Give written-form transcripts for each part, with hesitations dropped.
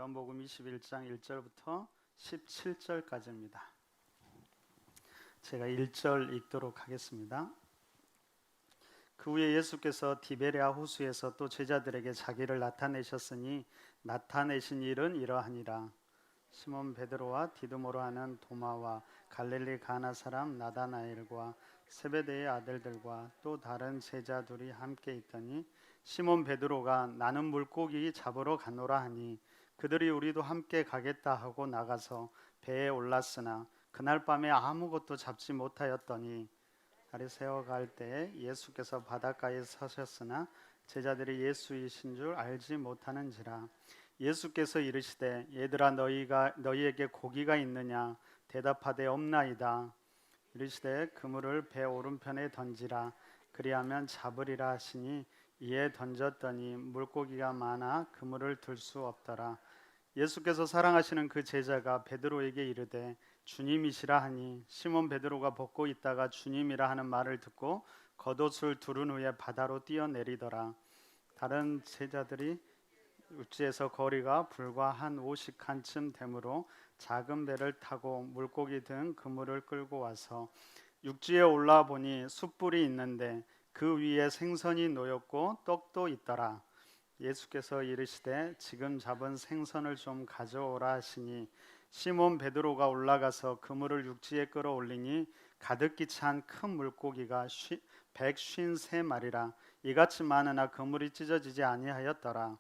요한복음 21장 1절부터 17절까지입니다. 제가 1절 읽도록 하겠습니다. 그 후에 예수께서 디베랴 호수에서 또 제자들에게 자기를 나타내셨으니 나타내신 일은 이러하니라. 시몬 베드로와 디두모로 하는 도마와 갈릴리 가나 사람 나다나엘과 세베대의 아들들과 또 다른 제자 둘이 함께 있더니 시몬 베드로가 나는 물고기 잡으러 가노라 하니 그들이 우리도 함께 가겠다 하고 나가서 배에 올랐으나 그날 밤에 아무것도 잡지 못하였더니 날이 새어갈 때에 예수께서 바닷가에 서셨으나 제자들이 예수이신 줄 알지 못하는지라. 예수께서 이르시되 얘들아 너희에게 고기가 있느냐 대답하되 없나이다. 이르시되 그물을 배 오른편에 던지라 그리하면 잡으리라 하시니 이에 던졌더니 물고기가 많아 그물을 들 수 없더라. 예수께서 사랑하시는 그 제자가 베드로에게 이르되 주님이시라 하니 시몬 베드로가 벗고 있다가 주님이라 하는 말을 듣고 겉옷을 두른 후에 바다로 뛰어내리더라. 다른 제자들이 육지에서 거리가 불과 한 50칸쯤 되므로 작은 배를 타고 물고기 든 그물을 끌고 와서 육지에 올라 보니 숯불이 있는데 그 위에 생선이 놓였고 떡도 있더라. 예수께서 이르시되 지금 잡은 생선을 좀 가져오라 하시니 시몬 베드로가 올라가서 그물을 육지에 끌어올리니 가득히 찬 큰 물고기가 153마리라. 이같이 많으나 그물이 찢어지지 아니하였더라.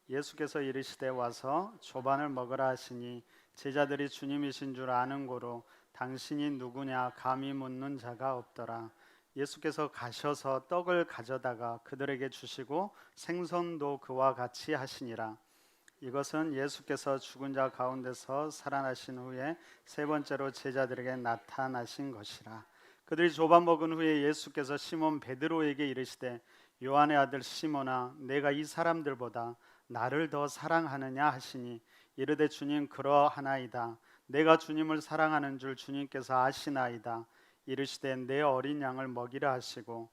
예수께서 이르시되 와서 조반을 먹으라 하시니 제자들이 주님이신 줄 아는 고로 당신이 누구냐 감히 묻는 자가 없더라. 예수께서 가셔서 떡을 가져다가 그들에게 주시고 생선도 그와 같이 하시니라. 이것은 예수께서 죽은 자 가운데서 살아나신 후에 세 번째로 제자들에게 나타나신 것이라. 그들이 조반 먹은 후에 예수께서 시몬 베드로에게 이르시되 요한의 아들 시몬아 내가 이 사람들보다 나를 더 사랑하느냐 하시니 이르되 주님 그러하나이다. 내가 주님을 사랑하는 줄 주님께서 아시나이다. 이르시되 내 어린 양을 먹이라 하시고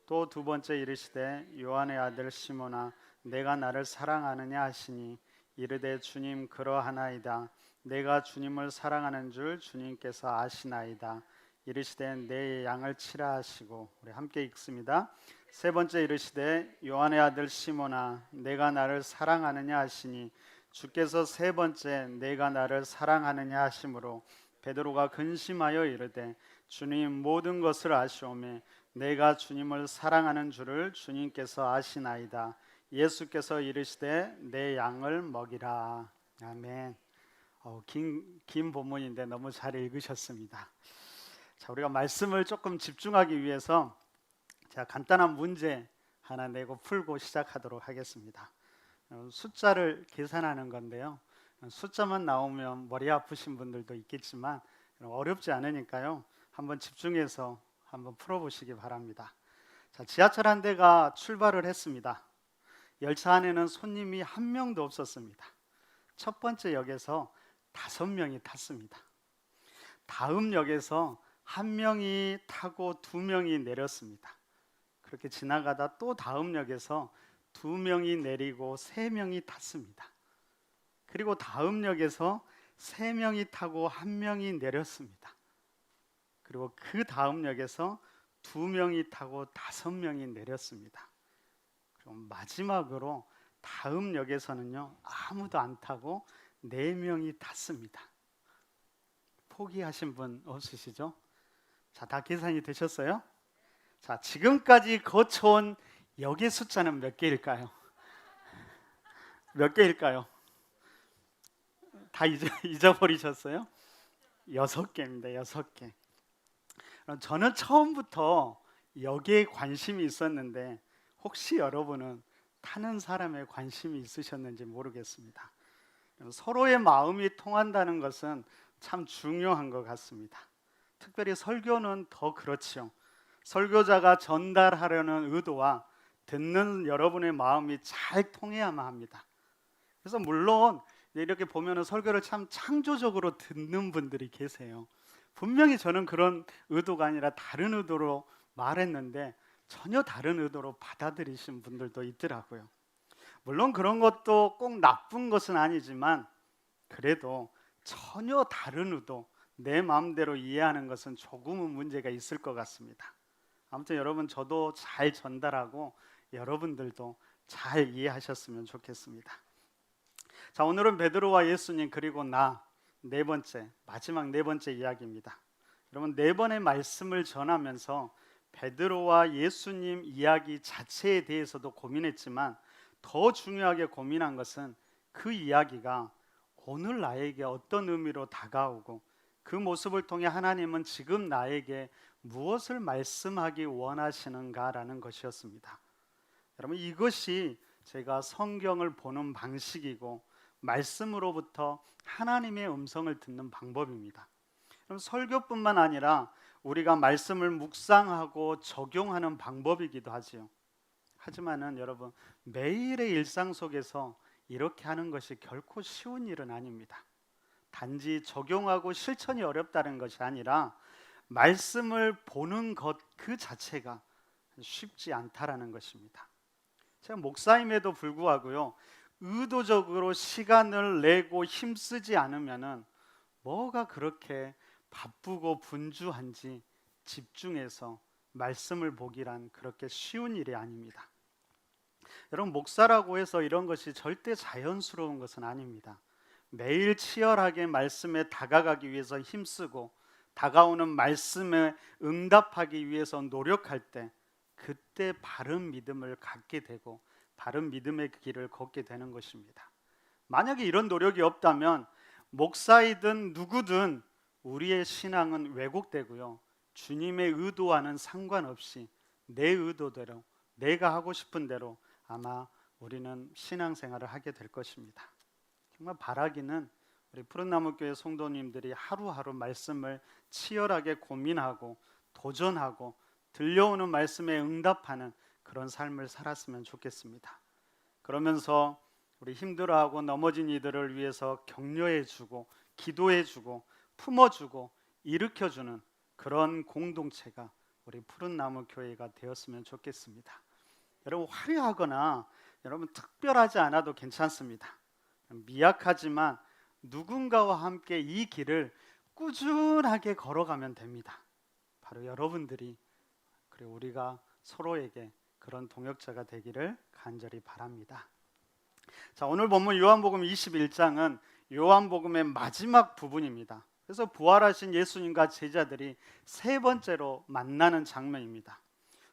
또 두 번째 이르시되 요한의 아들 시몬아 내가 나를 사랑하느냐 하시니 이르되 주님 그러하나이다. 내가 주님을 사랑하는 줄 주님께서 아시나이다. 이르시되 내 양을 치라 하시고 우리 함께 읽습니다. 세 번째 이르시되 요한의 아들 시몬아 내가 나를 사랑하느냐 하시니 주께서 세 번째 내가 나를 사랑하느냐 하심으로 베드로가 근심하여 이르되 주님 모든 것을 아시오매 내가 주님을 사랑하는 줄을 주님께서 아시나이다. 예수께서 이르시되 내 양을 먹이라. 아멘. 긴 본문인데 너무 잘 읽으셨습니다. 자, 우리가 말씀을 조금 집중하기 위해서 제가 간단한 문제 하나 내고 풀고 시작하도록 하겠습니다. 숫자를 계산하는 건데요. 숫자만 나오면 머리 아프신 분들도 있겠지만 어렵지 않으니까요. 한번 집중해서 한번 풀어보시기 바랍니다. 자, 지하철 한 대가 출발을 했습니다. 열차 안에는 손님이 한 명도 없었습니다. 첫 번째 역에서 5명이 탔습니다. 다음 역에서 한 명이 타고 2명이 내렸습니다. 그렇게 지나가다 또 다음 역에서 2명이 내리고 3명이 탔습니다. 그리고 다음 역에서 3명이 타고 1명이 내렸습니다. 그리고 그 다음 역에서 2명이 타고 5명이 내렸습니다. 그리고 마지막으로 다음 역에서는요 아무도 안 타고 4명이 탔습니다. 포기하신 분 없으시죠? 자, 다 계산이 되셨어요? 자, 지금까지 거쳐온 역의 숫자는 몇 개일까요? 몇 개일까요? 다 잊어버리셨어요? 6개입니다. 6개. 저는 처음부터 역에 관심이 있었는데 혹시 여러분은 타는 사람에 관심이 있으셨는지 모르겠습니다. 서로의 마음이 통한다는 것은 참 중요한 것 같습니다. 특별히 설교는 더 그렇죠. 설교자가 전달하려는 의도와 듣는 여러분의 마음이 잘 통해야만 합니다. 그래서 물론 이렇게 보면 설교를 참 창조적으로 듣는 분들이 계세요. 분명히 저는 그런 의도가 아니라 다른 의도로 말했는데 전혀 다른 의도로 받아들이신 분들도 있더라고요. 물론 그런 것도 꼭 나쁜 것은 아니지만 그래도 전혀 다른 의도, 내 마음대로 이해하는 것은 조금은 문제가 있을 것 같습니다. 아무튼 여러분, 저도 잘 전달하고 여러분들도 잘 이해하셨으면 좋겠습니다. 자, 오늘은 베드로와 예수님 그리고 나, 마지막 네 번째 이야기입니다. 여러분, 네 번의 말씀을 전하면서 베드로와 예수님 이야기 자체에 대해서도 고민했지만 더 중요하게 고민한 것은 그 이야기가 오늘 나에게 어떤 의미로 다가오고 그 모습을 통해 하나님은 지금 나에게 무엇을 말씀하기 원하시는가라는 것이었습니다. 여러분, 이것이 제가 성경을 보는 방식이고 말씀으로부터 하나님의 음성을 듣는 방법입니다. 그럼 설교뿐만 아니라 우리가 말씀을 묵상하고 적용하는 방법이기도 하지요. 하지만은 여러분, 매일의 일상 속에서 이렇게 하는 것이 결코 쉬운 일은 아닙니다. 단지 적용하고 실천이 어렵다는 것이 아니라 말씀을 보는 것 그 자체가 쉽지 않다라는 것입니다. 제가 목사임에도 불구하고요, 의도적으로 시간을 내고 힘쓰지 않으면은 뭐가 그렇게 바쁘고 분주한지 집중해서 말씀을 보기란 그렇게 쉬운 일이 아닙니다. 여러분, 목사라고 해서 이런 것이 절대 자연스러운 것은 아닙니다. 매일 치열하게 말씀에 다가가기 위해서 힘쓰고 다가오는 말씀에 응답하기 위해서 노력할 때 그때 바른 믿음을 갖게 되고 바른 믿음의 길을 걷게 되는 것입니다. 만약에 이런 노력이 없다면 목사이든 누구든 우리의 신앙은 왜곡되고요, 주님의 의도와는 상관없이 내 의도대로 내가 하고 싶은 대로 아마 우리는 신앙생활을 하게 될 것입니다. 정말 바라기는 우리 푸른나무교회 성도님들이 하루하루 말씀을 치열하게 고민하고 도전하고 들려오는 말씀에 응답하는 그런 삶을 살았으면 좋겠습니다. 그러면서 우리 힘들어하고 넘어진 이들을 위해서 격려해주고 기도해주고 품어주고 일으켜주는 그런 공동체가 우리 푸른나무교회가 되었으면 좋겠습니다. 여러분, 화려하거나 여러분 특별하지 않아도 괜찮습니다. 미약하지만 누군가와 함께 이 길을 꾸준하게 걸어가면 됩니다. 바로 여러분들이, 그리고 우리가 서로에게 그런 동역자가 되기를 간절히 바랍니다. 자, 오늘 본문 요한복음 21장은 요한복음의 마지막 부분입니다. 그래서 부활하신 예수님과 제자들이 세 번째로 만나는 장면입니다.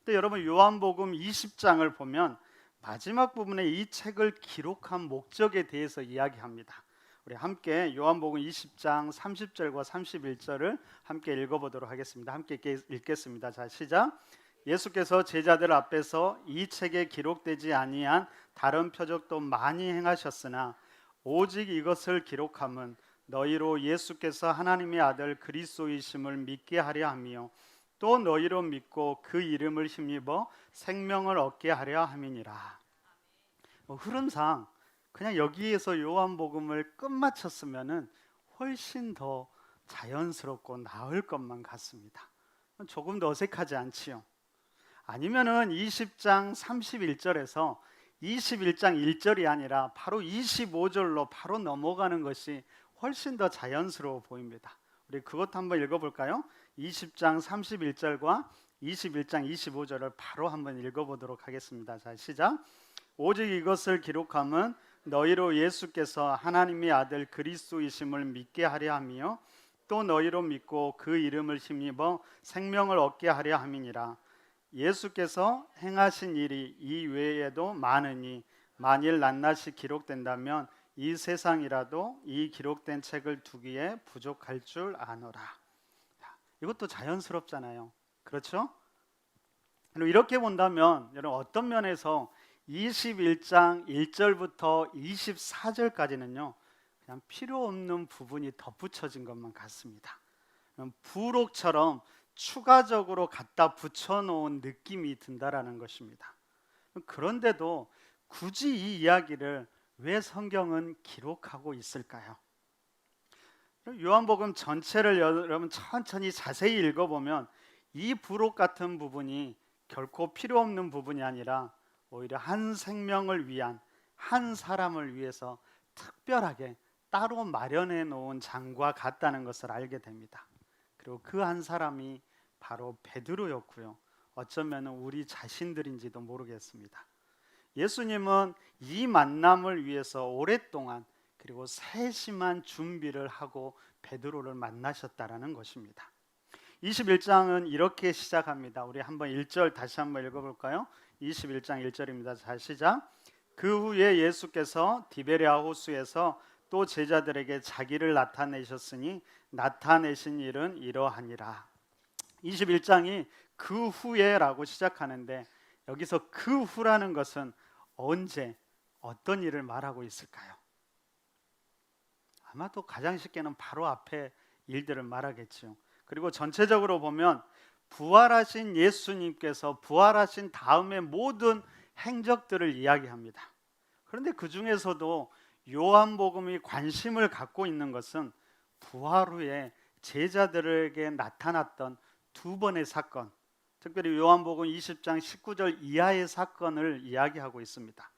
근데 여러분, 요한복음 20장을 보면 마지막 부분에 이 책을 기록한 목적에 대해서 이야기합니다. 우리 함께 요한복음 20장 30절과 31절을 함께 읽어보도록 하겠습니다. 함께 읽겠습니다. 자, 시작. 예수께서 제자들 앞에서 이 책에 기록되지 아니한 다른 표적도 많이 행하셨으나 오직 이것을 기록함은 너희로 예수께서 하나님의 아들 그리스도이심을 믿게 하려 함이요 또 너희로 믿고 그 이름을 힘입어 생명을 얻게 하려 함이니라. 흐름상 그냥 여기에서 요한복음을 끝마쳤으면은 훨씬 더 자연스럽고 나을 것만 같습니다. 조금 더 어색하지 않지요? 아니면은 20장 31절에서 21장 1절이 아니라 바로 25절로 바로 넘어가는 것이 훨씬 더 자연스러워 보입니다. 우리 그것도 한번 읽어볼까요? 20장 31절과 21장 25절을 바로 한번 읽어보도록 하겠습니다. 자, 시작. 오직 이것을 기록함은 너희로 예수께서 하나님의 아들 그리스도이심을 믿게 하려 함이요 또 너희로 믿고 그 이름을 힘입어 생명을 얻게 하려 함이니라. 예수께서 행하신 일이 이 외에도 많으니 만일 낱낱이 기록된다면 이 세상이라도 이 기록된 책을 두기에 부족할 줄 아노라. 이것도 자연스럽잖아요. 그렇죠? 이렇게 본다면 여러분, 어떤 면에서 21장 1절부터 24절까지는요 그냥 필요 없는 부분이 덧붙여진 것만 같습니다. 부록처럼 추가적으로 갖다 붙여놓은 느낌이 든다라는 것입니다. 그런데도 굳이 이 이야기를 왜 성경은 기록하고 있을까요? 요한복음 전체를 여러분 천천히 자세히 읽어보면 이 부록 같은 부분이 결코 필요 없는 부분이 아니라 오히려 한 생명을 위한, 한 사람을 위해서 특별하게 따로 마련해 놓은 장과 같다는 것을 알게 됩니다. 그리고 그 한 사람이 바로 베드로였고요. 어쩌면 우리 자신들인지도 모르겠습니다. 예수님은 이 만남을 위해서 오랫동안 그리고 세심한 준비를 하고 베드로를 만나셨다라는 것입니다. 21장은 이렇게 시작합니다. 우리 한번 1절 다시 한번 읽어볼까요? 21장 1절입니다. 자, 시작. 그 후에 예수께서 디베랴 호수에서 또 제자들에게 자기를 나타내셨으니 나타내신 일은 이러하니라. 21장이 그 후에라고 시작하는데 여기서 그 후라는 것은 언제 어떤 일을 말하고 있을까요? 아마도 가장 쉽게는 바로 앞에 일들을 말하겠죠. 그리고 전체적으로 보면 부활하신 예수님께서 부활하신 다음의 모든 행적들을 이야기합니다. 그런데 그 중에서도 요한복음이 관심을 갖고 있는 것은 부활 후에 제자들에게 나타났던 두 번의 사건, 특별히 요한복음 20장 19절 이하의 사건을 이야기하고 있습니다.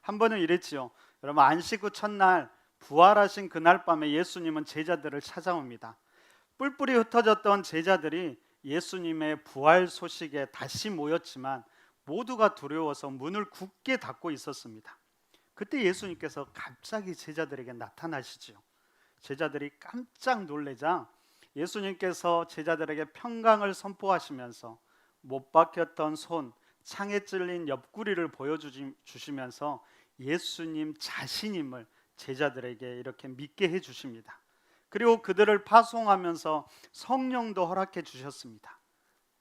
한 번은 이랬지요. 여러분, 안식 후 첫날 부활하신 그날 밤에 예수님은 제자들을 찾아옵니다. 뿔뿔이 흩어졌던 제자들이 예수님의 부활 소식에 다시 모였지만 모두가 두려워서 문을 굳게 닫고 있었습니다. 그때 예수님께서 갑자기 제자들에게 나타나시지요. 제자들이 깜짝 놀래자 예수님께서 제자들에게 평강을 선포하시면서 못 박혔던 손, 창에 찔린 옆구리를 보여주시면서 예수님 자신임을 제자들에게 이렇게 믿게 해주십니다. 그리고 그들을 파송하면서 성령도 허락해 주셨습니다.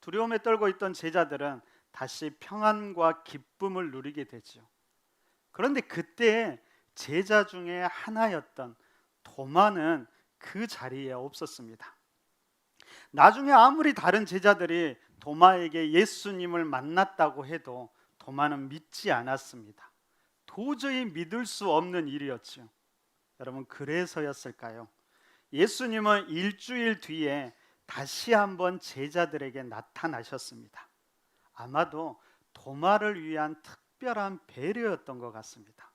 두려움에 떨고 있던 제자들은 다시 평안과 기쁨을 누리게 되지요. 그런데 그때 제자 중에 하나였던 도마는 그 자리에 없었습니다. 나중에 아무리 다른 제자들이 도마에게 예수님을 만났다고 해도 도마는 믿지 않았습니다. 도저히 믿을 수 없는 일이었죠. 여러분, 그래서였을까요? 예수님은 일주일 뒤에 다시 한번 제자들에게 나타나셨습니다. 아마도 도마를 위한 특별한 배려였던 것 같습니다.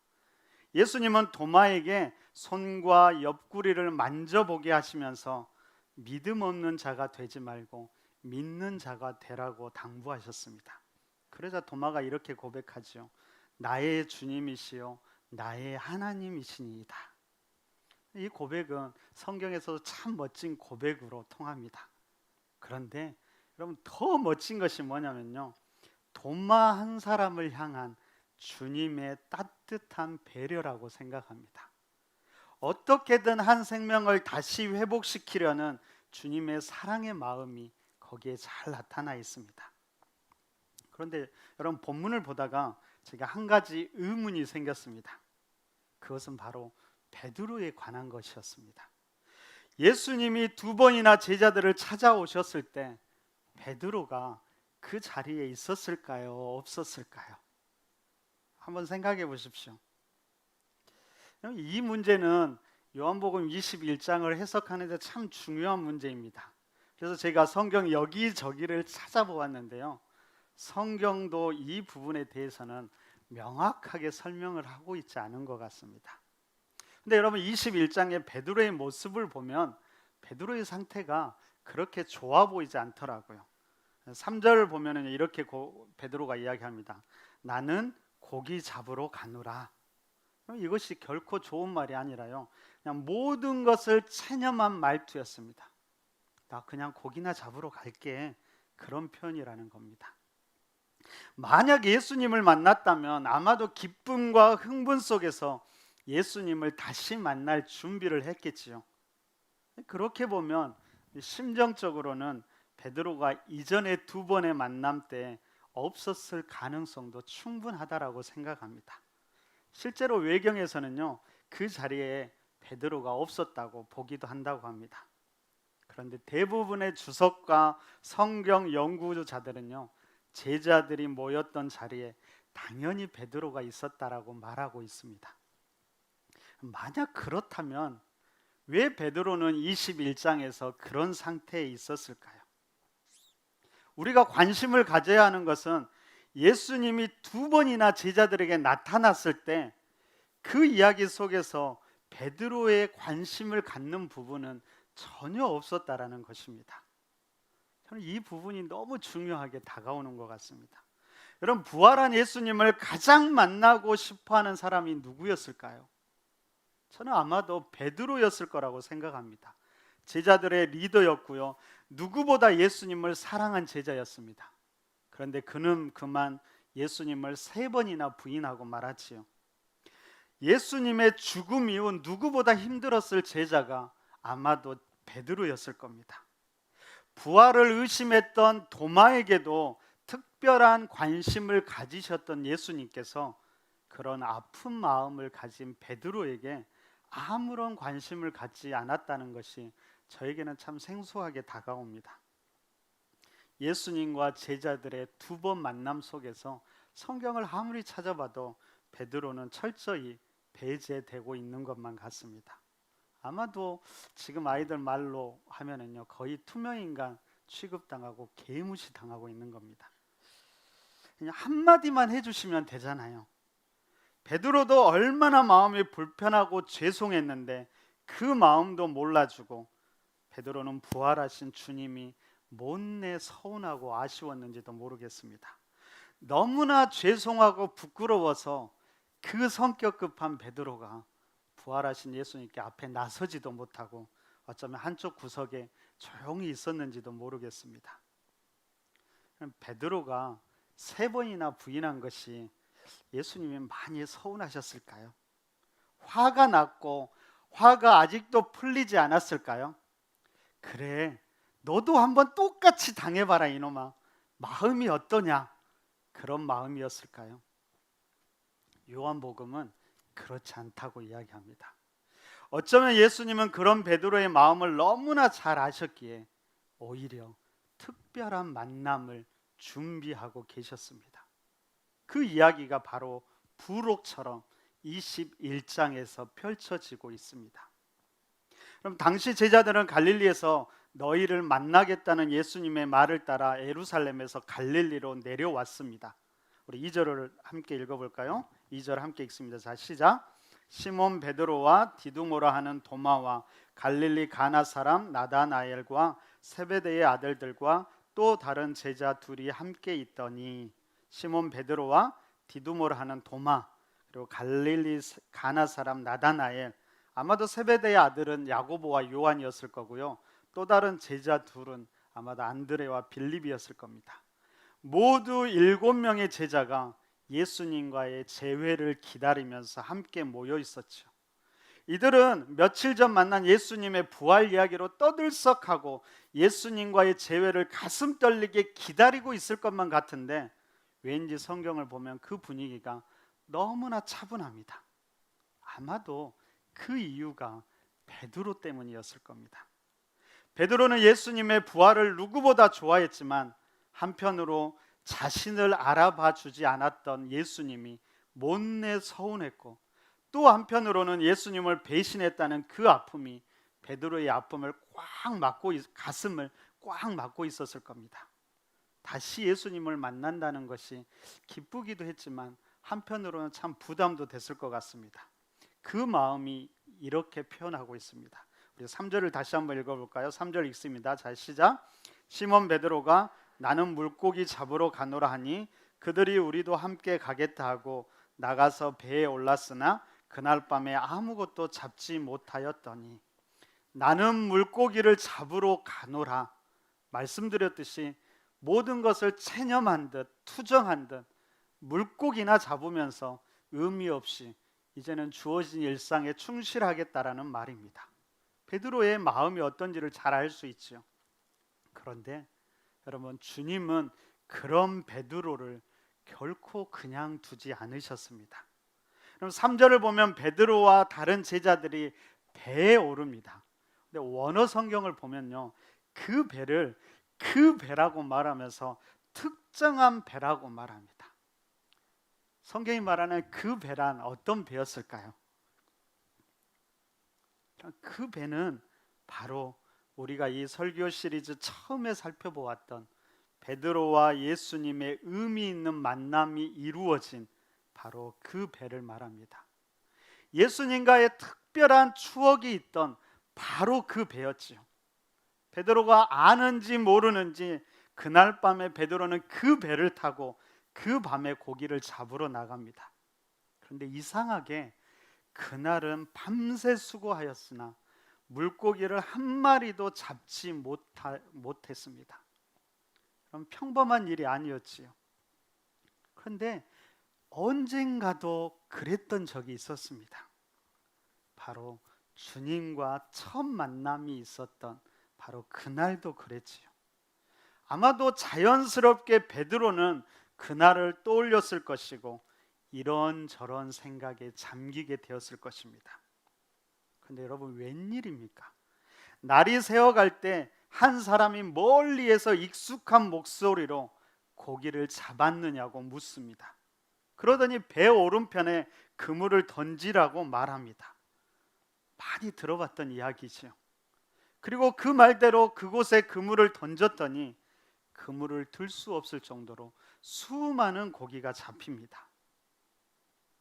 예수님은 도마에게 손과 옆구리를 만져보게 하시면서 믿음 없는 자가 되지 말고 믿는 자가 되라고 당부하셨습니다. 그러자 도마가 이렇게 고백하죠. 나의 주님이시요 나의 하나님이시니이다. 이 고백은 성경에서도 참 멋진 고백으로 통합니다. 그런데 여러분, 더 멋진 것이 뭐냐면요, 도마 한 사람을 향한 주님의 따뜻한 배려라고 생각합니다. 어떻게든 한 생명을 다시 회복시키려는 주님의 사랑의 마음이 거기에 잘 나타나 있습니다. 그런데 여러분, 본문을 보다가 제가 한 가지 의문이 생겼습니다. 그것은 바로 베드로에 관한 것이었습니다. 예수님이 두 번이나 제자들을 찾아오셨을 때 베드로가 그 자리에 있었을까요? 없었을까요? 한번 생각해 보십시오. 이 문제는 요한복음 21장을 해석하는 데 참 중요한 문제입니다. 그래서 제가 성경 여기저기를 찾아보았는데요, 성경도 이 부분에 대해서는 명확하게 설명을 하고 있지 않은 것 같습니다. 근데 여러분, 21장의 베드로의 모습을 보면 베드로의 상태가 그렇게 좋아 보이지 않더라고요. 3절을 보면 이렇게 베드로가 이야기합니다. 나는 고기 잡으러 가노라. 이것이 결코 좋은 말이 아니라요, 그냥 모든 것을 체념한 말투였습니다. 나 그냥 고기나 잡으러 갈게, 그런 표현이라는 겁니다. 만약 예수님을 만났다면 아마도 기쁨과 흥분 속에서 예수님을 다시 만날 준비를 했겠지요. 그렇게 보면 심정적으로는 베드로가 이전에 두 번의 만남 때 없었을 가능성도 충분하다라고 생각합니다. 실제로 외경에서는요, 그 자리에 베드로가 없었다고 보기도 한다고 합니다. 그런데 대부분의 주석과 성경 연구자들은요, 제자들이 모였던 자리에 당연히 베드로가 있었다라고 말하고 있습니다. 만약 그렇다면 왜 베드로는 21장에서 그런 상태에 있었을까요? 우리가 관심을 가져야 하는 것은 예수님이 두 번이나 제자들에게 나타났을 때 그 이야기 속에서 베드로의 관심을 갖는 부분은 전혀 없었다라는 것입니다. 저는 이 부분이 너무 중요하게 다가오는 것 같습니다. 여러분, 부활한 예수님을 가장 만나고 싶어하는 사람이 누구였을까요? 저는 아마도 베드로였을 거라고 생각합니다. 제자들의 리더였고요, 누구보다 예수님을 사랑한 제자였습니다. 그런데 그는 그만 예수님을 3번이나 부인하고 말았지요. 예수님의 죽음 이후 누구보다 힘들었을 제자가 아마도 베드로였을 겁니다. 부활을 의심했던 도마에게도 특별한 관심을 가지셨던 예수님께서 그런 아픈 마음을 가진 베드로에게 아무런 관심을 갖지 않았다는 것이 저에게는 참 생소하게 다가옵니다. 예수님과 제자들의 2번 만남 속에서 성경을 아무리 찾아봐도 베드로는 철저히 배제되고 있는 것만 같습니다. 아마도 지금 아이들 말로 하면은요, 거의 투명인간 취급당하고 개무시당하고 있는 겁니다. 그냥 한마디만 해주시면 되잖아요. 베드로도 얼마나 마음이 불편하고 죄송했는데 그 마음도 몰라주고 베드로는 부활하신 주님이 못내 서운하고 아쉬웠는지도 모르겠습니다. 너무나 죄송하고 부끄러워서 그 성격 급한 베드로가 부활하신 예수님께 앞에 나서지도 못하고 어쩌면 한쪽 구석에 조용히 있었는지도 모르겠습니다. 베드로가 3번이나 부인한 것이 예수님이 많이 서운하셨을까요? 화가 났고 화가 아직도 풀리지 않았을까요? 그래, 너도 한번 똑같이 당해봐라 이놈아, 마음이 어떠냐, 그런 마음이었을까요? 요한복음은 그렇지 않다고 이야기합니다. 어쩌면 예수님은 그런 베드로의 마음을 너무나 잘 아셨기에 오히려 특별한 만남을 준비하고 계셨습니다. 그 이야기가 바로 부록처럼 21장에서 펼쳐지고 있습니다. 그럼 당시 제자들은 갈릴리에서 너희를 만나겠다는 예수님의 말을 따라 예루살렘에서 갈릴리로 내려왔습니다. 우리 2절을 함께 읽어볼까요? 2절 함께 읽습니다. 자, 시작. 시몬 베드로와 디두모라 하는 도마와 갈릴리 가나 사람 나다나엘과 세베대의 아들들과 또 다른 제자 둘이 함께 있더니, 시몬 베드로와 디두모라 하는 도마, 그리고 갈릴리 가나 사람 나다나엘, 아마도 세베대의 아들은 야고보와 요한이었을 거고요, 또 다른 제자 둘은 아마도 안드레와 빌립이었을 겁니다. 모두 7명의 제자가 예수님과의 재회를 기다리면서 함께 모여 있었죠. 이들은 며칠 전 만난 예수님의 부활 이야기로 떠들썩하고 예수님과의 재회를 가슴 떨리게 기다리고 있을 것만 같은데 왠지 성경을 보면 그 분위기가 너무나 차분합니다. 아마도 그 이유가 베드로 때문이었을 겁니다. 베드로는 예수님의 부활을 누구보다 좋아했지만 한편으로 자신을 알아봐 주지 않았던 예수님이 못내 서운했고, 또 한편으로는 예수님을 배신했다는 그 아픔이 베드로의 아픔을 꽉 막고 가슴을 꽉 막고 있었을 겁니다. 다시 예수님을 만난다는 것이 기쁘기도 했지만 한편으로는 참 부담도 됐을 것 같습니다. 그 마음이 이렇게 표현하고 있습니다. 우리 3절을 다시 한번 읽어볼까요? 3절 읽습니다. 자, 시작. 시몬 베드로가 나는 물고기 잡으러 가노라 하니 그들이 우리도 함께 가겠다 하고 나가서 배에 올랐으나 그날 밤에 아무것도 잡지 못하였더니, 나는 물고기를 잡으러 가노라 말씀드렸듯이 모든 것을 체념한 듯 투정한 듯 물고기나 잡으면서 의미 없이 이제는 주어진 일상에 충실하겠다라는 말입니다. 베드로의 마음이 어떤지를 잘 알 수 있죠. 그런데 여러분, 주님은 그런 베드로를 결코 그냥 두지 않으셨습니다. 그럼 3절을 보면 베드로와 다른 제자들이 배에 오릅니다. 근데 원어 성경을 보면요, 그 배를 그 배라고 말하면서 특정한 배라고 말합니다. 성경이 말하는 그 배란 어떤 배였을까요? 그 배는 바로 우리가 이 설교 시리즈 처음에 살펴보았던 베드로와 예수님의 의미 있는 만남이 이루어진 바로 그 배를 말합니다. 예수님과의 특별한 추억이 있던 바로 그 배였지요. 베드로가 아는지 모르는지 그날 밤에 베드로는 그 배를 타고 그 밤에 고기를 잡으러 나갑니다. 그런데 이상하게 그날은 밤새 수고하였으나 물고기를 한 마리도 잡지 못했습니다. 그럼 평범한 일이 아니었지요. 그런데 언젠가도 그랬던 적이 있었습니다. 바로 주님과 첫 만남이 있었던 바로 그날도 그랬지요. 아마도 자연스럽게 베드로는 그날을 떠올렸을 것이고 이런저런 생각에 잠기게 되었을 것입니다. 그런데 여러분, 웬일입니까? 날이 새어갈 때 한 사람이 멀리에서 익숙한 목소리로 고기를 잡았느냐고 묻습니다. 그러더니 배 오른편에 그물을 던지라고 말합니다. 많이 들어봤던 이야기죠. 그리고 그 말대로 그곳에 그물을 던졌더니 그물을 들 수 없을 정도로 수많은 고기가 잡힙니다.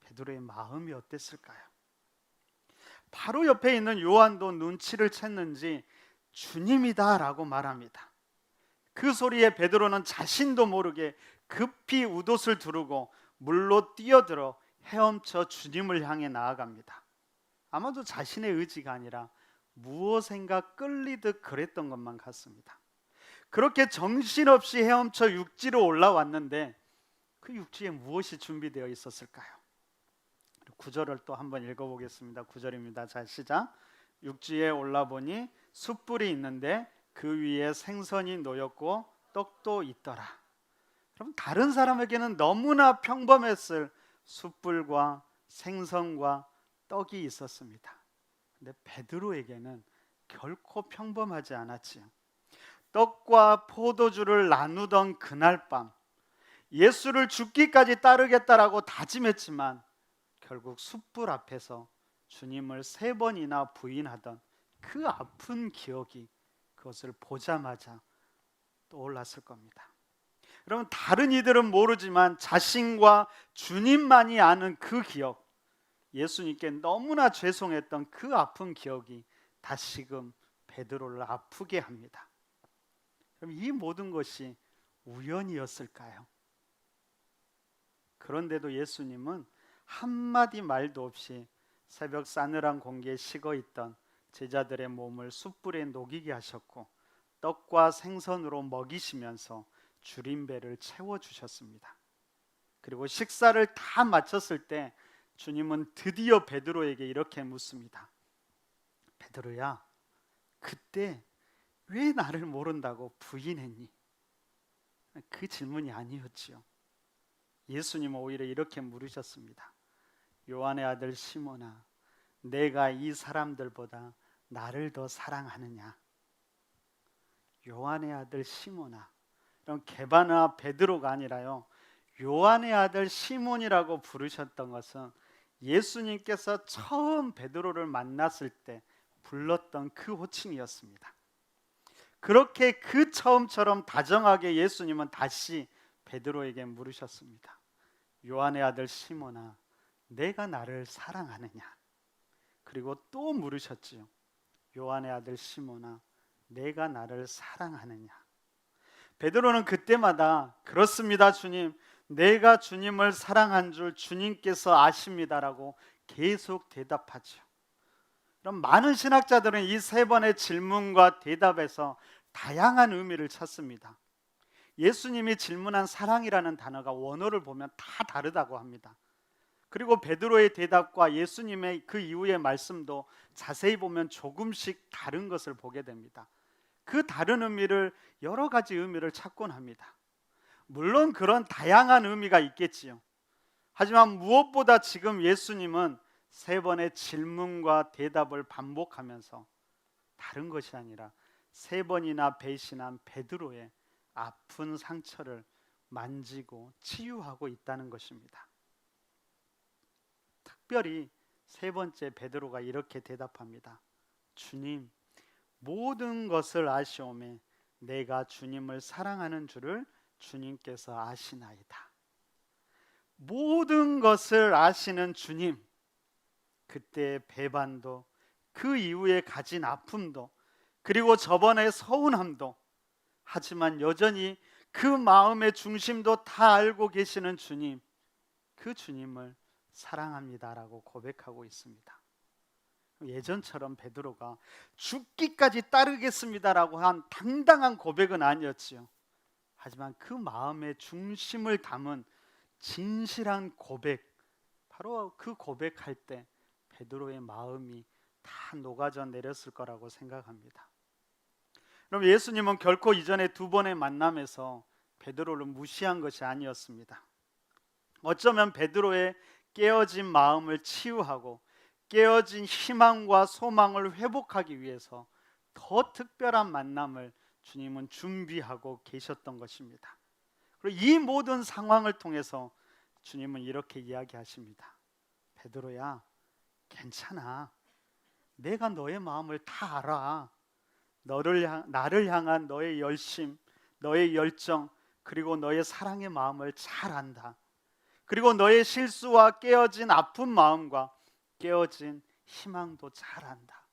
베드로의 마음이 어땠을까요? 바로 옆에 있는 요한도 눈치를 챘는지 주님이다 라고 말합니다. 그 소리에 베드로는 자신도 모르게 급히 웃옷을 두르고 물로 뛰어들어 헤엄쳐 주님을 향해 나아갑니다. 아마도 자신의 의지가 아니라 무엇인가 끌리듯 그랬던 것만 같습니다. 그렇게 정신없이 헤엄쳐 육지로 올라왔는데 그 육지에 무엇이 준비되어 있었을까요? 9절을 또 한번 읽어보겠습니다. 9절입니다. 자, 시작. 육지에 올라보니 숯불이 있는데 그 위에 생선이 놓였고 떡도 있더라. 그럼 다른 사람에게는 너무나 평범했을 숯불과 생선과 떡이 있었습니다. 근데 베드로에게는 결코 평범하지 않았지요. 떡과 포도주를 나누던 그날 밤, 예수를 죽기까지 따르겠다라고 다짐했지만 결국 숯불 앞에서 주님을 3번이나 부인하던 그 아픈 기억이 그것을 보자마자 떠올랐을 겁니다. 여러분, 다른 이들은 모르지만 자신과 주님만이 아는 그 기억, 예수님께 너무나 죄송했던 그 아픈 기억이 다시금 베드로를 아프게 합니다. 그럼 이 모든 것이 우연이었을까요? 그런데도 예수님은 한마디 말도 없이 새벽 싸늘한 공기에 식어있던 제자들의 몸을 숯불에 녹이게 하셨고 떡과 생선으로 먹이시면서 줄임배를 채워주셨습니다. 그리고 식사를 다 마쳤을 때 주님은 드디어 베드로에게 이렇게 묻습니다. 베드로야, 그때 왜 나를 모른다고 부인했니? 그 질문이 아니었지요. 예수님은 오히려 이렇게 물으셨습니다. 요한의 아들 시몬아, 내가 이 사람들보다 나를 더 사랑하느냐? 요한의 아들 시몬아, 그럼 게바나 베드로가 아니라요, 요한의 아들 시몬이라고 부르셨던 것은 예수님께서 처음 베드로를 만났을 때 불렀던 그 호칭이었습니다. 그렇게 그 처음처럼 다정하게 예수님은 다시 베드로에게 물으셨습니다. 요한의 아들 시몬아, 내가 나를 사랑하느냐? 그리고 또 물으셨지요. 요한의 아들 시몬아, 내가 나를 사랑하느냐? 베드로는 그때마다 그렇습니다, 주님. 내가 주님을 사랑한 줄 주님께서 아십니다라고 계속 대답하죠. 그럼 많은 신학자들은 이 3번의 질문과 대답에서 다양한 의미를 찾습니다. 예수님이 질문한 사랑이라는 단어가 원어를 보면 다 다르다고 합니다. 그리고 베드로의 대답과 예수님의 그 이후의 말씀도 자세히 보면 조금씩 다른 것을 보게 됩니다. 그 다른 의미를 여러 가지 의미를 찾곤 합니다. 물론 그런 다양한 의미가 있겠지요. 하지만 무엇보다 지금 예수님은 3번의 질문과 대답을 반복하면서 다른 것이 아니라 3번이나 배신한 베드로의 아픈 상처를 만지고 치유하고 있다는 것입니다. 특별히 3번째 베드로가 이렇게 대답합니다. 주님, 모든 것을 아시오매 내가 주님을 사랑하는 줄을 주님께서 아시나이다. 모든 것을 아시는 주님, 그때의 배반도, 그 이후에 가진 아픔도, 그리고 저번에 서운함도, 하지만 여전히 그 마음의 중심도 다 알고 계시는 주님, 그 주님을 사랑합니다라고 고백하고 있습니다. 예전처럼 베드로가 죽기까지 따르겠습니다라고 한 당당한 고백은 아니었지요. 하지만 그 마음의 중심을 담은 진실한 고백, 바로 그 고백할 때 베드로의 마음이 다 녹아져 내렸을 거라고 생각합니다. 그럼 예수님은 결코 이전에 두 번의 만남에서 베드로를 무시한 것이 아니었습니다. 어쩌면 베드로의 깨어진 마음을 치유하고 깨어진 희망과 소망을 회복하기 위해서 더 특별한 만남을 주님은 준비하고 계셨던 것입니다. 그리고 이 모든 상황을 통해서 주님은 이렇게 이야기하십니다. 베드로야, 괜찮아. 내가 너의 마음을 다 알아. 나를 향한 너의 열심, 너의 열정, 그리고 너의 사랑의 마음을 잘 안다. 그리고 너의 실수와 깨어진 아픈 마음과 깨어진 희망도 잘 안다.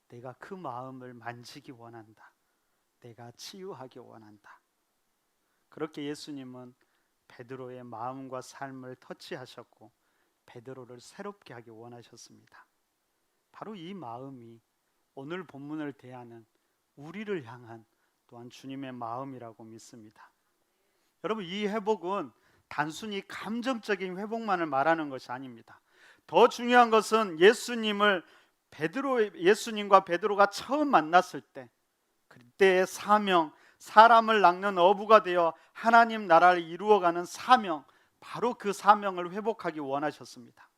내가 그 마음을 만지기 원한다. 내가 치유하기 원한다. 그렇게 예수님은 베드로의 마음과 삶을 터치하셨고 베드로를 새롭게 하기 원하셨습니다. 바로 이 마음이 오늘 본문을 대하는 우리를 향한 또한 주님의 마음이라고 믿습니다. 여러분, 이 회복은 단순히 감정적인 회복만을 말하는 것이 아닙니다. 더 중요한 것은 예수님과 베드로가 처음 만났을 때 그때의 사명, 사람을 낚는 어부가 되어 하나님 나라를 이루어가는 사명, 바로 그 사명을 회복하기 원하셨습니다.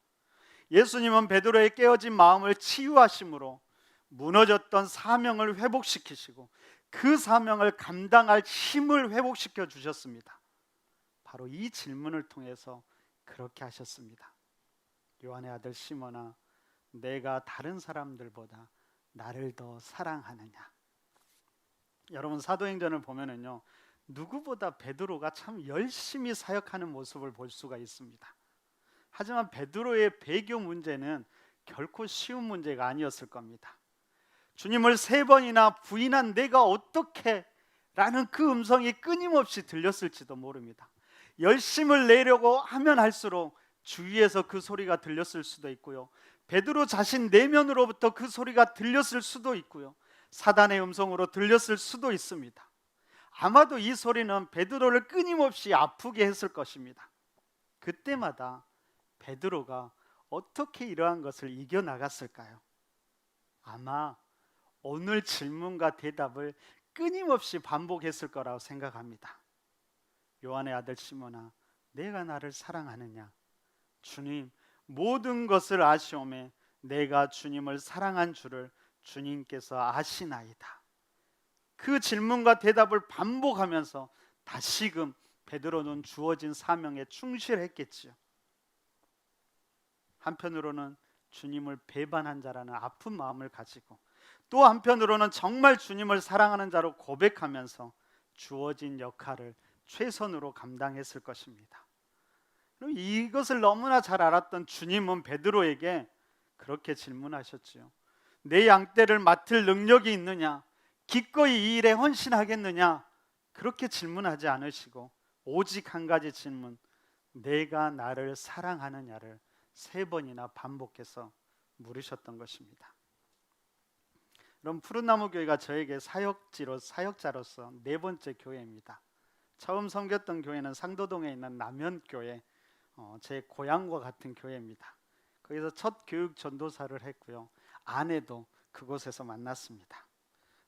예수님은 베드로의 깨어진 마음을 치유하심으로 무너졌던 사명을 회복시키시고 그 사명을 감당할 힘을 회복시켜 주셨습니다. 바로 이 질문을 통해서 그렇게 하셨습니다. 요한의 아들 시몬아, 내가 다른 사람들보다 나를 더 사랑하느냐? 여러분, 사도행전을 보면은요, 누구보다 베드로가 참 열심히 사역하는 모습을 볼 수가 있습니다. 하지만 베드로의 배교 문제는 결코 쉬운 문제가 아니었을 겁니다. 주님을 3번이나 부인한 내가 어떻게? 라는 그 음성이 끊임없이 들렸을지도 모릅니다. 열심을 내려고 하면 할수록 주위에서 그 소리가 들렸을 수도 있고요, 베드로 자신 내면으로부터 그 소리가 들렸을 수도 있고요, 사단의 음성으로 들렸을 수도 있습니다. 아마도 이 소리는 베드로를 끊임없이 아프게 했을 것입니다. 그때마다 베드로가 어떻게 이러한 것을 이겨나갔을까요? 아마 오늘 질문과 대답을 끊임없이 반복했을 거라고 생각합니다. 요한의 아들 시몬아, 내가 나를 사랑하느냐? 주님, 모든 것을 아시오매 내가 주님을 사랑한 줄을 주님께서 아시나이다. 그 질문과 대답을 반복하면서 다시금 베드로는 주어진 사명에 충실했겠지요. 한편으로는 주님을 배반한 자라는 아픈 마음을 가지고, 또 한편으로는 정말 주님을 사랑하는 자로 고백하면서 주어진 역할을 최선으로 감당했을 것입니다. 이것을 너무나 잘 알았던 주님은 베드로에게 그렇게 질문하셨지요. 내 양떼를 맡을 능력이 있느냐? 기꺼이 이 일에 헌신하겠느냐? 그렇게 질문하지 않으시고 오직 한 가지 질문, 내가 나를 사랑하느냐를 3번이나 반복해서 물으셨던 것입니다. 그럼 푸른나무 교회가 저에게 사역자로서 4번째 교회입니다. 처음 섬겼던 교회는 상도동에 있는 남현교회, 제 고향과 같은 교회입니다. 거기서 첫 교육 전도사를 했고요, 아내도 그곳에서 만났습니다.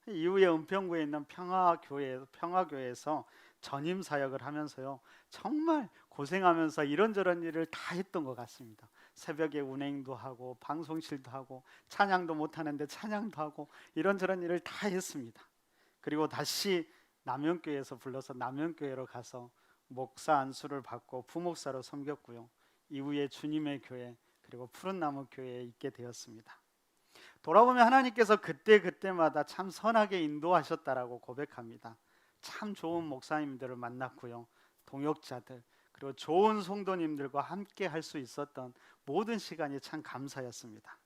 이후에 은평구에 있는 평화교회에서 전임 사역을 하면서요, 정말 고생하면서 이런저런 일을 다 했던 것 같습니다. 새벽에 운행도 하고 방송실도 하고 찬양도 못하는데 찬양도 하고 이런저런 일을 다 했습니다. 그리고 다시 남현교회에서 불러서 남현교회로 가서 목사 안수를 받고 부목사로 섬겼고요, 이후에 주님의 교회 그리고 푸른나무 교회에 있게 되었습니다. 돌아보면 하나님께서 그때마다 참 선하게 인도하셨다라고 고백합니다. 참 좋은 목사님들을 만났고요, 동역자들 그리고 좋은 성도님들과 함께 할 수 있었던 모든 시간이 참 감사였습니다.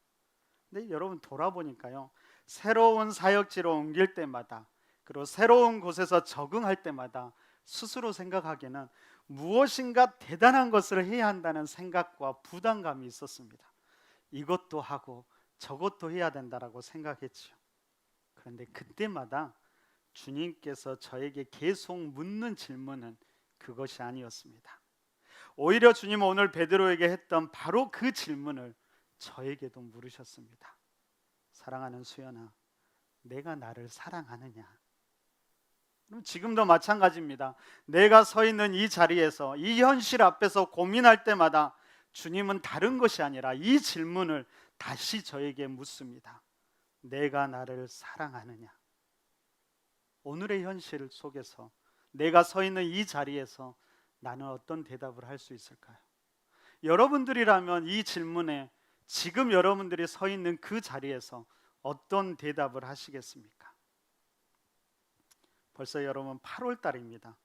근데 여러분 돌아보니까요, 새로운 사역지로 옮길 때마다, 그리고 새로운 곳에서 적응할 때마다 스스로 생각하기에는 무엇인가 대단한 것을 해야 한다는 생각과 부담감이 있었습니다. 이것도 하고 저것도 해야 된다라고 생각했죠. 그런데 그때마다 주님께서 저에게 계속 묻는 질문은 그것이 아니었습니다. 오히려 주님은 오늘 베드로에게 했던 바로 그 질문을 저에게도 물으셨습니다. 사랑하는 수연아, 내가 나를 사랑하느냐? 그럼 지금도 마찬가지입니다. 내가 서 있는 이 자리에서, 이 현실 앞에서 고민할 때마다 주님은 다른 것이 아니라 이 질문을 다시 저에게 묻습니다. 내가 나를 사랑하느냐? 오늘의 현실 속에서, 내가 서 있는 이 자리에서 나는 어떤 대답을 할 수 있을까요? 여러분들이라면 이 질문에 지금 여러분들이 서 있는 그 자리에서 어떤 대답을 하시겠습니까? 벌써 여러분 8월 달입니다.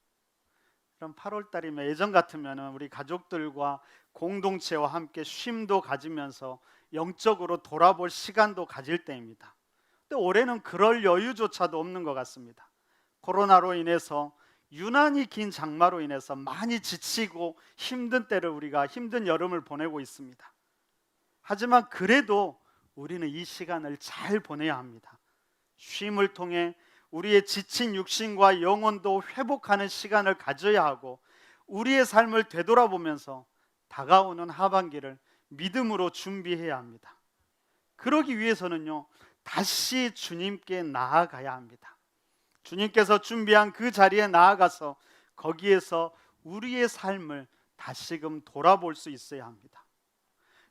그럼 8월 달이면 예전 같으면 우리 가족들과 공동체와 함께 쉼도 가지면서 영적으로 돌아볼 시간도 가질 때입니다. 근데 올해는 그럴 여유조차도 없는 것 같습니다. 코로나로 인해서, 유난히 긴 장마로 인해서 많이 지치고 힘든 때를, 우리가 힘든 여름을 보내고 있습니다. 하지만 그래도 우리는 이 시간을 잘 보내야 합니다. 쉼을 통해 우리의 지친 육신과 영혼도 회복하는 시간을 가져야 하고, 우리의 삶을 되돌아보면서 다가오는 하반기를 믿음으로 준비해야 합니다. 그러기 위해서는요, 다시 주님께 나아가야 합니다. 주님께서 준비한 그 자리에 나아가서 거기에서 우리의 삶을 다시금 돌아볼 수 있어야 합니다.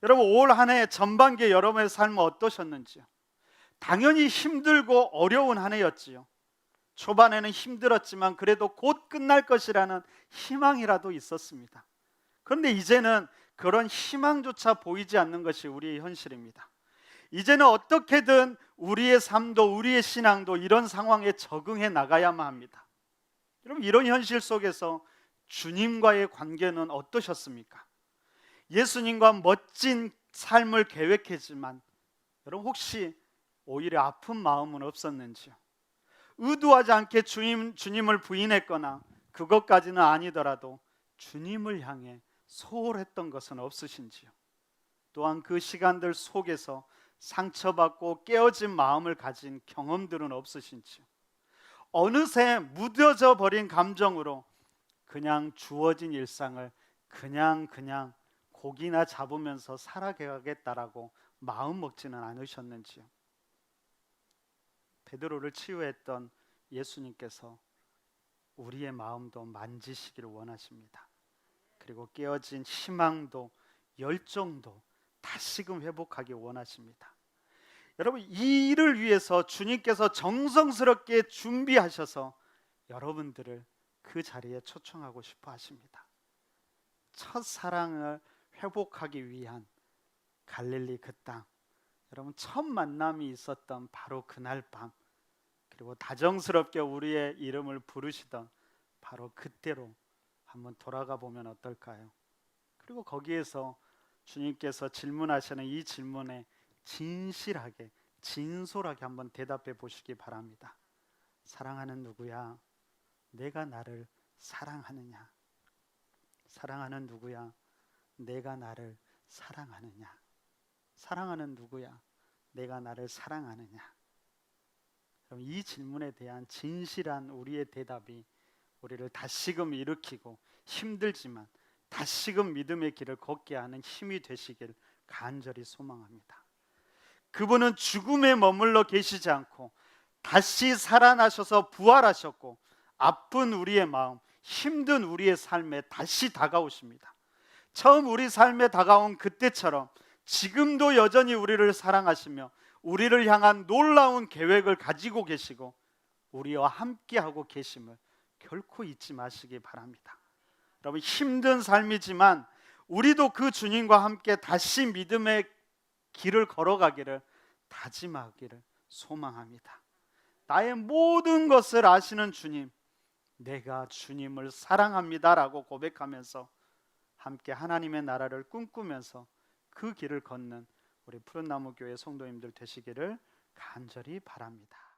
여러분, 올 한 해 전반기에 여러분의 삶은 어떠셨는지요? 당연히 힘들고 어려운 한 해였지요. 초반에는 힘들었지만 그래도 곧 끝날 것이라는 희망이라도 있었습니다. 그런데 이제는 그런 희망조차 보이지 않는 것이 우리의 현실입니다. 이제는 어떻게든 우리의 삶도, 우리의 신앙도 이런 상황에 적응해 나가야만 합니다. 여러분, 이런 현실 속에서 주님과의 관계는 어떠셨습니까? 예수님과 멋진 삶을 계획했지만 여러분, 혹시 오히려 아픈 마음은 없었는지요? 의도하지 않게 주님을 부인했거나 그것까지는 아니더라도 주님을 향해 소홀했던 것은 없으신지요? 또한 그 시간들 속에서 상처받고 깨어진 마음을 가진 경험들은 없으신지요? 어느새 무뎌져 버린 감정으로 그냥 주어진 일상을 그냥 고기나 잡으면서 살아가겠다라고 마음 먹지는 않으셨는지요? 베드로를 치유했던 예수님께서 우리의 마음도 만지시기를 원하십니다. 그리고 깨어진 희망도 열정도 다시금 회복하기 원하십니다. 여러분, 이 일을 위해서 주님께서 정성스럽게 준비하셔서 여러분들을 그 자리에 초청하고 싶어 하십니다. 첫사랑을 회복하기 위한 갈릴리 그 땅, 여러분, 첫 만남이 있었던 바로 그날 밤, 그리고 다정스럽게 우리의 이름을 부르시던 바로 그때로 한번 돌아가 보면 어떨까요? 그리고 거기에서 주님께서 질문하시는 이 질문에 진실하게, 진솔하게 한번 대답해 보시기 바랍니다. 사랑하는 누구야? 내가 나를 사랑하느냐? 사랑하는 누구야? 내가 나를 사랑하느냐? 사랑하는 누구야? 내가 나를 사랑하느냐? 그럼 이 질문에 대한 진실한 우리의 대답이 우리를 다시금 일으키고 힘들지만 다시금 믿음의 길을 걷게 하는 힘이 되시길 간절히 소망합니다. 그분은 죽음에 머물러 계시지 않고 다시 살아나셔서 부활하셨고, 아픈 우리의 마음, 힘든 우리의 삶에 다시 다가오십니다. 처음 우리 삶에 다가온 그때처럼 지금도 여전히 우리를 사랑하시며 우리를 향한 놀라운 계획을 가지고 계시고 우리와 함께하고 계심을 결코 잊지 마시기 바랍니다. 여러분, 힘든 삶이지만 우리도 그 주님과 함께 다시 믿음의 길을 걸어가기를 다짐하기를 소망합니다. 나의 모든 것을 아시는 주님, 내가 주님을 사랑합니다라고 고백하면서 함께 하나님의 나라를 꿈꾸면서 그 길을 걷는 우리 푸른나무 교회 성도님들 되시기를 간절히 바랍니다.